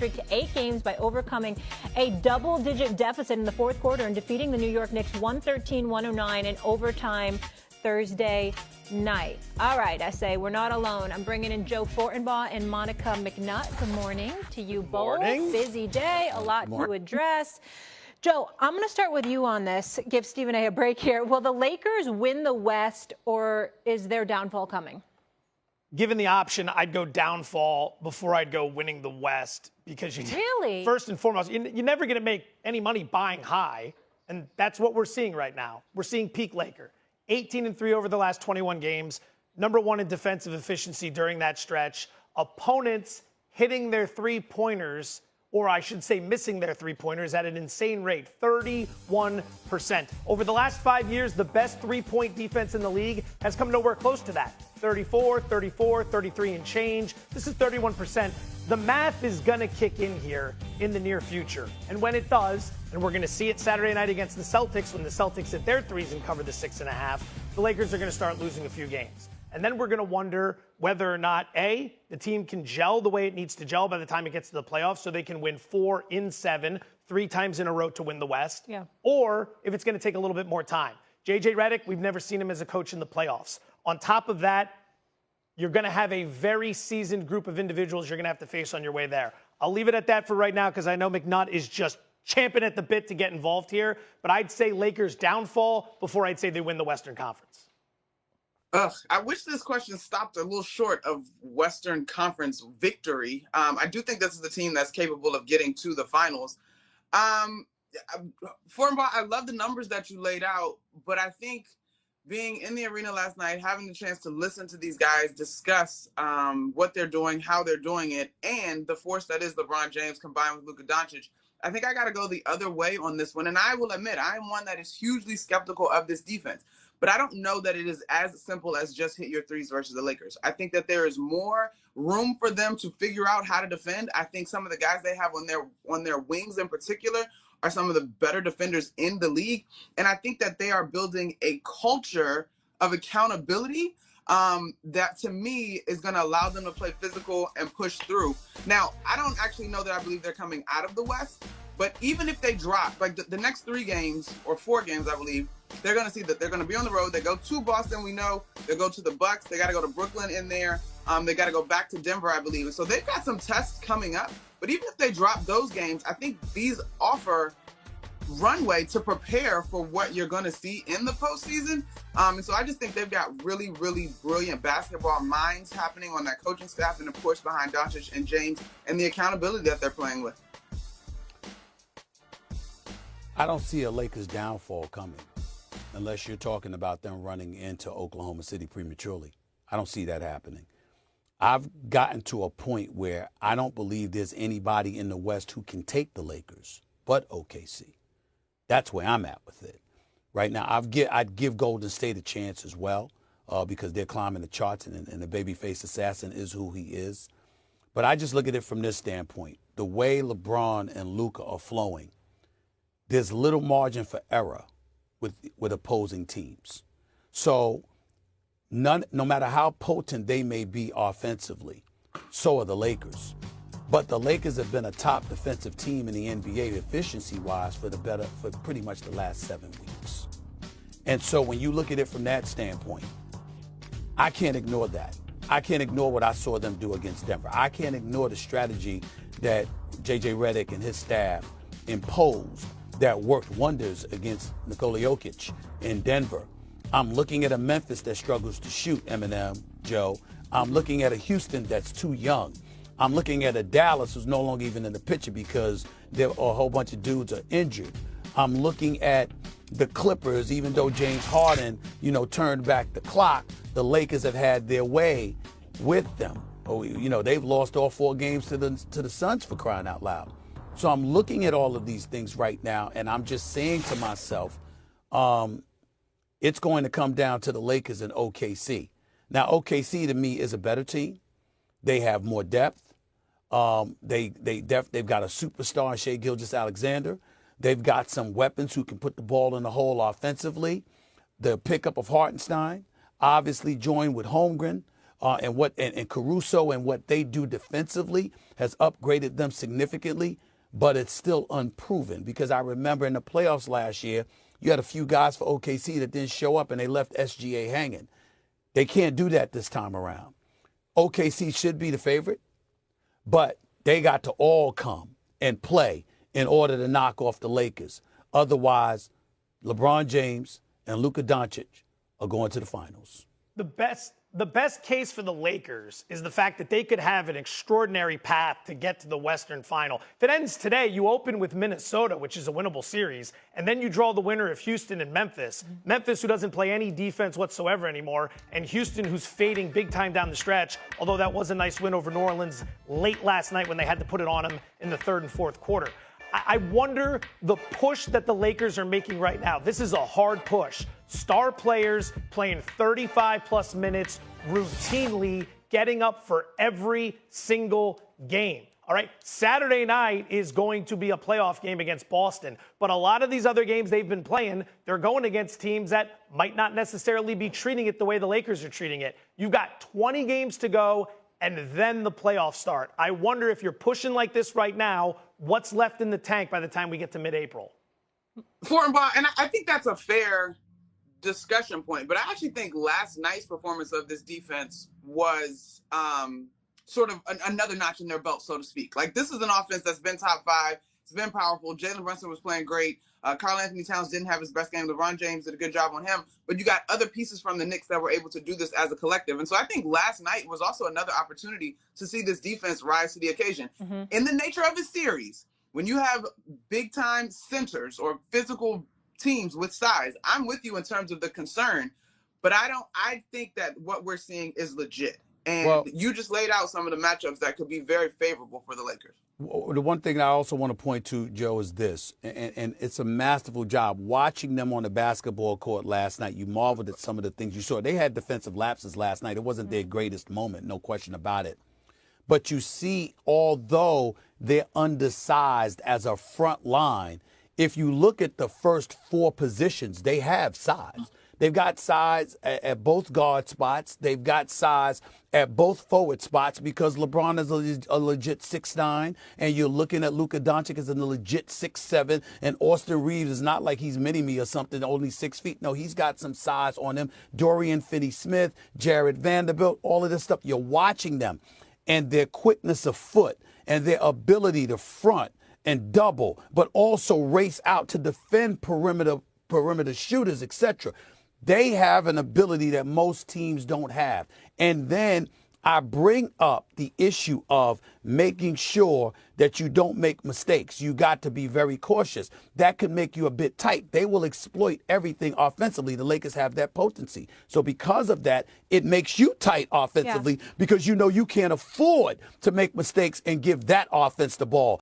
streak to 8 games by overcoming a double-digit deficit in the fourth quarter and defeating the New York Knicks 113-109 in overtime Thursday night. All right, I say we're not alone. I'm bringing in Joe Fortenbaugh and Monica McNutt. Good morning to you both. Morning. Busy day, a lot to address. Joe, I'm going to start with you on this. Give Stephen A break here. Will the Lakers win the West, or is their downfall coming? Given the option, I'd go downfall before I'd go winning the West, because really, first and foremost, you're never going to make any money buying high, and that's what we're seeing right now. We're seeing peak Laker. 18-3 over the last 21 games, number 1 in defensive efficiency during that stretch. Opponents hitting their three-pointers, or I should say missing their three-pointers, at an insane rate, 31%. Over the last 5 years, the best three-point defense in the league has come nowhere close to that. 34, 34, 33 and change. This is 31%. The math is going to kick in here in the near future. And when it does, and we're going to see it Saturday night against the Celtics, when the Celtics hit their threes and cover the 6.5, the Lakers are going to start losing a few games. And then we're going to wonder whether or not, A, the team can gel the way it needs to gel by the time it gets to the playoffs so they can win 4 in 7, 3 times in a row to win the West. Yeah. Or if it's going to take a little bit more time. J.J. Redick, we've never seen him as a coach in the playoffs. On top of that, you're going to have a very seasoned group of individuals you're going to have to face on your way there. I'll leave it at that for right now because I know McNutt is just champing at the bit to get involved here. But I'd say Lakers downfall before I'd say they win the Western Conference. I wish this question stopped a little short of Western Conference victory. I do think this is the team that's capable of getting to the finals. Fortenbaugh, I love the numbers that you laid out, but I think being in the arena last night, having the chance to listen to these guys discuss what they're doing, how they're doing it, and the force that is LeBron James combined with Luka Doncic, I think I got to go the other way on this one. And I will admit, I am one that is hugely skeptical of this defense. But I don't know that it is as simple as just hit your threes versus the Lakers. I think that there is more room for them to figure out how to defend. I think some of the guys they have on their wings in particular are some of the better defenders in the league. And I think that they are building a culture of accountability that, to me, is going to allow them to play physical and push through. Now, I don't actually know that I believe they're coming out of the West. But even if they drop, like the next 3 games or 4 games, I believe, they're going to see that they're going to be on the road. They go to Boston, we know. They go to the Bucks. They got to go to Brooklyn in there. They got to go back to Denver, I believe. And so they've got some tests coming up. But even if they drop those games, I think these offer runway to prepare for what you're going to see in the postseason. And so I just think they've got really, really brilliant basketball minds happening on that coaching staff and, of course, behind Doncic and James and the accountability that they're playing with. I don't see a Lakers downfall coming unless you're talking about them running into Oklahoma City prematurely. I don't see that happening. I've gotten to a point where I don't believe there's anybody in the West who can take the Lakers but OKC. That's where I'm at with it. Right now, I'd give Golden State a chance as well because they're climbing the charts and the babyface assassin is who he is. But I just look at it from this standpoint. The way LeBron and Luka are flowing, there's little margin for error with opposing teams. So no matter how potent they may be offensively, so are the Lakers. But the Lakers have been a top defensive team in the NBA efficiency-wise for pretty much the last 7 weeks. And so when you look at it from that standpoint, I can't ignore that. I can't ignore what I saw them do against Denver. I can't ignore the strategy that J.J. Redick and his staff imposed that worked wonders against Nikola Jokic in Denver. I'm looking at a Memphis that struggles to shoot, Eminem, Joe. I'm looking at a Houston that's too young. I'm looking at a Dallas who's no longer even in the picture because there are a whole bunch of dudes are injured. I'm looking at the Clippers, even though James Harden, turned back the clock, the Lakers have had their way with them. They've lost all 4 games to the Suns, for crying out loud. So I'm looking at all of these things right now, and I'm just saying to myself, it's going to come down to the Lakers and OKC. Now, OKC to me is a better team. They have more depth. They've got a superstar in Shai Gilgeous-Alexander. They've got some weapons who can put the ball in the hole offensively. The pickup of Hartenstein, obviously joined with Holmgren, and Caruso and what they do defensively has upgraded them significantly, but it's still unproven because I remember in the playoffs last year, you had a few guys for OKC that didn't show up and they left SGA hanging. They can't do that this time around. OKC should be the favorite, but they got to all come and play in order to knock off the Lakers. Otherwise, LeBron James and Luka Doncic are going to the finals. The best case for the Lakers is the fact that they could have an extraordinary path to get to the Western Final. If it ends today, you open with Minnesota, which is a winnable series, and then you draw the winner of Houston and Memphis. Memphis, who doesn't play any defense whatsoever anymore, and Houston, who's fading big time down the stretch, although that was a nice win over New Orleans late last night when they had to put it on them in the third and fourth quarter. I wonder the push that the Lakers are making right now. This is a hard push. Star players playing 35-plus minutes routinely, getting up for every single game. All right, Saturday night is going to be a playoff game against Boston. But a lot of these other games they've been playing, they're going against teams that might not necessarily be treating it the way the Lakers are treating it. You've got 20 games to go, and then the playoffs start. I wonder if you're pushing like this right now, what's left in the tank by the time we get to mid-April? And I think that's a fair discussion point, but I actually think last night's performance of this defense was sort of another notch in their belt, so to speak. Like, this is an offense that's been top five. It's been powerful. Jalen Brunson was playing great. Karl-Anthony Towns didn't have his best game. LeBron James did a good job on him. But you got other pieces from the Knicks that were able to do this as a collective. And so I think last night was also another opportunity to see this defense rise to the occasion. Mm-hmm. In the nature of a series, when you have big-time centers or physical teams with size, I'm with you in terms of the concern. But I think that what we're seeing is legit. And you just laid out some of the matchups that could be very favorable for the Lakers. The one thing I also want to point to, Joe, is this, and it's a masterful job. Watching them on the basketball court last night, you marveled at some of the things you saw. They had defensive lapses last night. It wasn't their greatest moment, no question about it. But you see, although they're undersized as a front line, if you look at the first four positions, they have size. They've got size at both guard spots. They've got size at both forward spots because LeBron is a legit 6'9", and you're looking at Luka Doncic as a legit 6'7", and Austin Reeves is not like he's mini-me or something, only 6 feet. No, he's got some size on him. Dorian Finney-Smith, Jared Vanderbilt, all of this stuff. You're watching them, and their quickness of foot and their ability to front and double, but also race out to defend perimeter shooters, etc. They have an ability that most teams don't have. And then I bring up the issue of making sure that you don't make mistakes. You got to be very cautious. That could make you a bit tight. They will exploit everything offensively. The Lakers have that potency. So because of that, it makes you tight offensively because you know you can't afford to make mistakes and give that offense the ball.